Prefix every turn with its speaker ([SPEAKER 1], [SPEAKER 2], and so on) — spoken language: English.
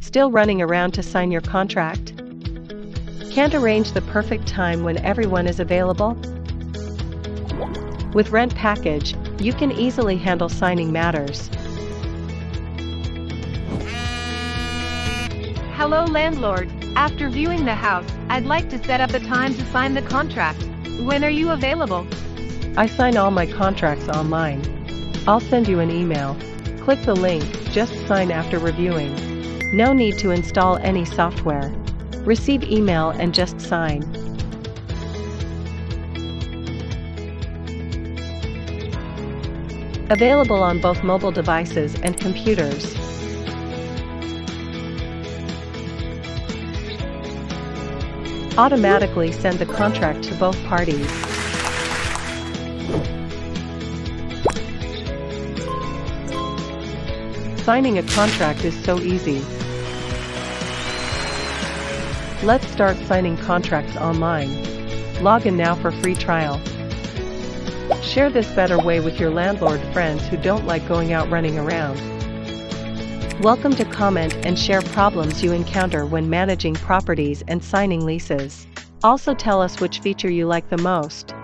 [SPEAKER 1] Still running around to sign your contract? Can't arrange the perfect time when everyone is available? With Rentpackage, you can easily handle signing matters.
[SPEAKER 2] Hello landlord, after viewing the house, I'd like to set up a time to sign the contract. When are you available?
[SPEAKER 1] I sign all my contracts online. I'll send you an email. Click the link, just sign after reviewing. No need to install any software. Receive email and just sign. Available on both mobile devices and computers. Automatically send the contract to both parties. Signing a contract is so easy. Let's start signing contracts online. Log in now for free trial. Share this better way with your landlord friends who don't like going out running around. Welcome to comment and share problems you encounter when managing properties and signing leases. Also tell us which feature you like the most.